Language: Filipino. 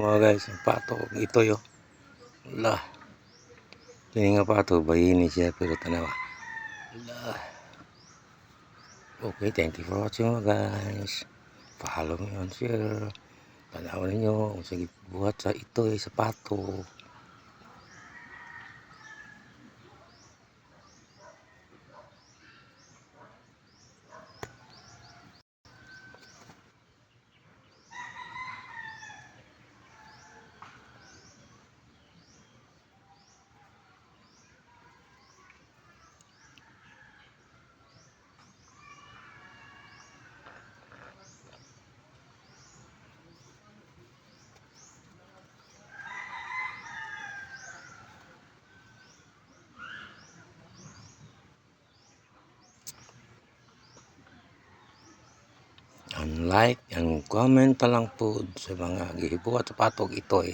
Mga guys, ang pato ito yo. Lah. Kini nga pato bayini siya pero tanawa. Lah. Okay, thank you for watching mga guys. Follow me on share. Tanawan ninyo kung sige buhat sa ito sa pato. Ang like, ang comment lang po sa mga gihibuhat sa patog ito